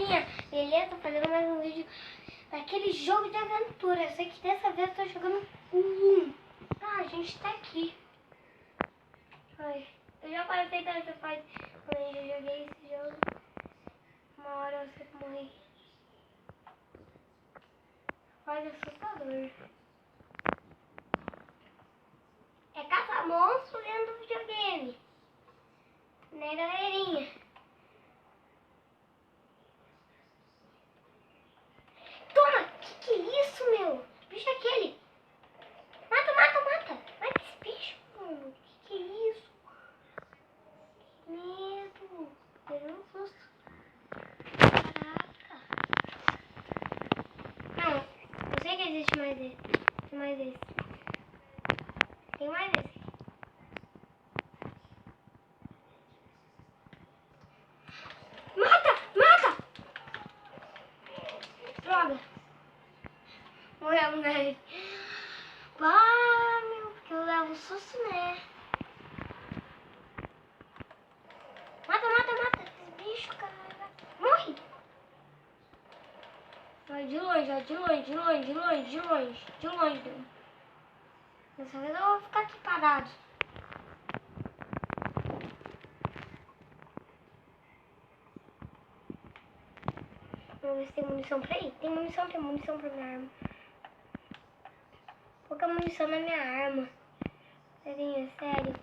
galerinha, beleza? Tô fazendo mais um vídeo daquele jogo de aventura. Só que dessa vez eu tô jogando a gente tá aqui. Ai, eu já passei dessa fase quando eu já joguei esse jogo. Uma hora eu sempre morri. Faz assustador. É caça-monstro dentro do videogame. Né, galerinha? Toma! Que é isso, meu? Que bicho é aquele? Mata! Mata esse bicho, mano. Que é isso? Que medo. Deu um susto. Caraca. Não, eu sei que existe mais esse. Tem mais esse. Tem mais esse. Mata! Droga. Morreu, né? Ah, meu, porque eu levo susto, né? Mata esse bicho, cara. Morre. Vai de longe. Dessa vez eu vou ficar aqui parado. Vamos ver se tem munição pra ir. Tem munição pra minha arma. Pouca munição na minha arma. Sério.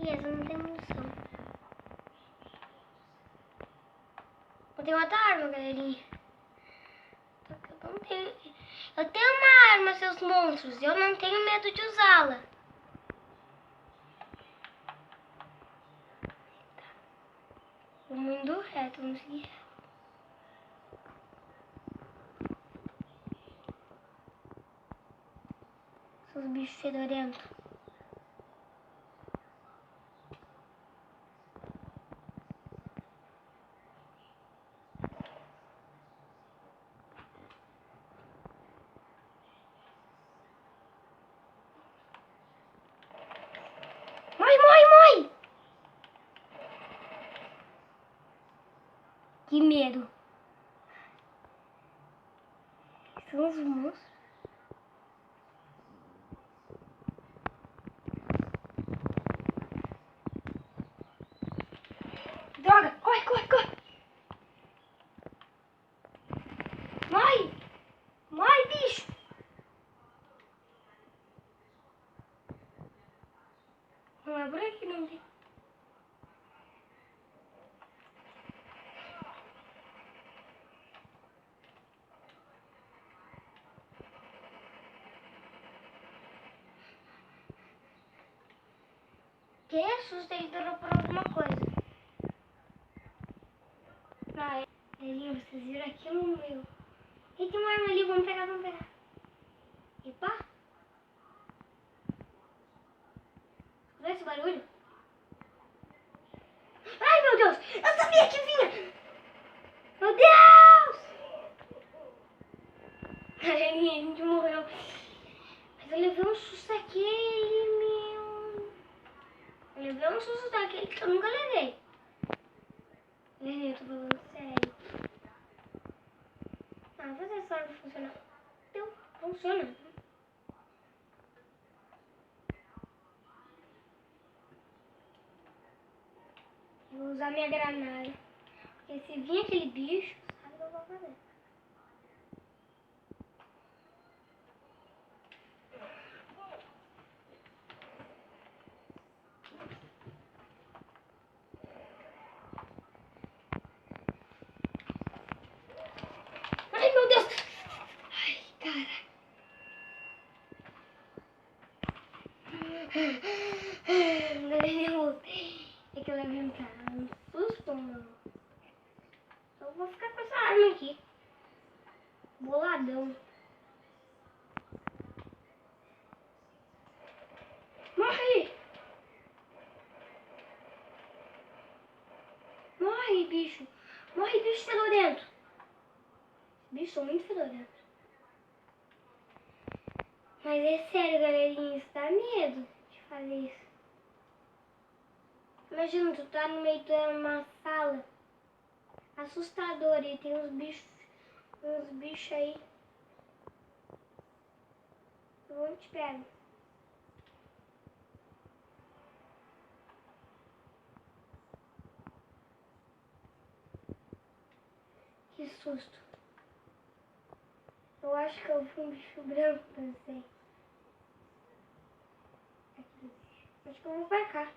Ih, essa não tem munição. Eu tenho outra arma, galerinha. Eu tenho uma arma, seus monstros. Eu não tenho medo de usá-la. Vamos indo reto, vamos seguir reto. Seus bichos fedorentos. Morre! Que medo. São os monstros. Droga! Corre! Morre, bicho! Não é por aqui, não tem. Que assustador por alguma coisa. Não, vocês viram aquilo no meu. E tem uma arma ali, vamos pegar. Epa! Olha esse barulho. Ai, meu Deus! Eu sabia que vinha! Meu Deus! A gente morreu. Mas eu levei um susto daquele, meu. Eu levei um susto daquele que eu nunca levei. Eu tô falando sério. Ah, vou fazer essa arma funcionar. Então, funciona. Vou usar minha granada. Porque se vir aquele bicho, sabe o que eu vou fazer. Ai, meu Deus! Ai, cara. É que eu levei um susto, mano. Eu vou ficar com essa arma aqui. Boladão. Morre! Morre, bicho! Morre, bicho fedorento! Bichos são muito fedorentos. Mas é sério, galerinha, isso dá medo de fazer isso. Imagina, tu tá no meio de uma sala. assustador e tem uns bichos aí. Eu vou te pego. Que susto. Eu acho que eu vi um bicho branco, não sei. Aqui. Acho que eu vou pra cá.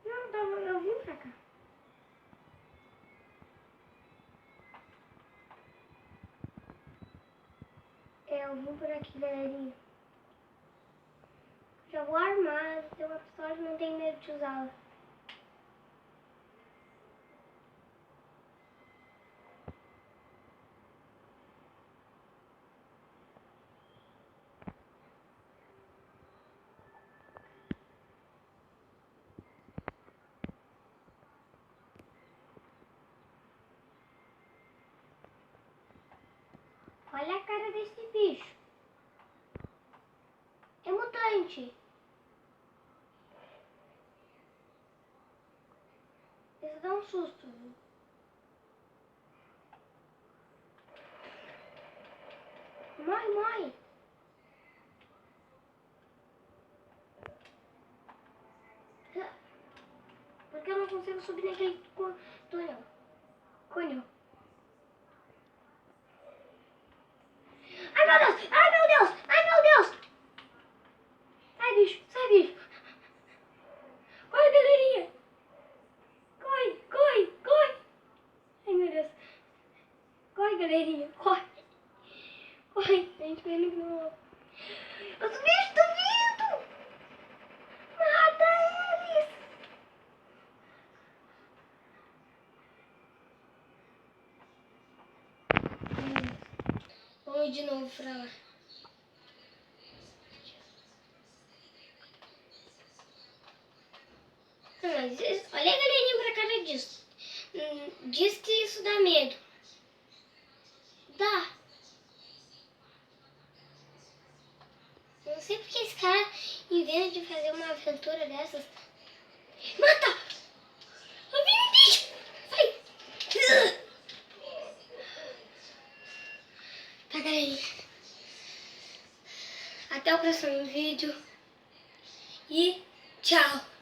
Não, eu vim pra cá. Eu vim por aqui, galerinha. Já vou armar, tem uma pistola, não tenho medo de usá-la. Olha a cara desse bicho. É mutante. Isso dá um susto. Morre, morre. Porque eu não consigo subir naquele túnel. Cunho. Ai, meu Deus! Ai, meu Deus! Ai, meu Deus! Sai, bicho! Sai, bicho! Corre, galerinha! Corre, corre, corre! Ai, meu Deus! Corre, galerinha! Corre! Corre! A gente vai no... Os bichos estão vindo! Mata eles! Vamos de novo pra lá. Mas olha a galerinha pra cara disso. Diz que isso dá medo. Dá. Não sei porque esse cara inventa de fazer uma aventura dessas. Mata! Eu vi um bicho! Sai! Tá, galerinha. Até o próximo vídeo. E tchau!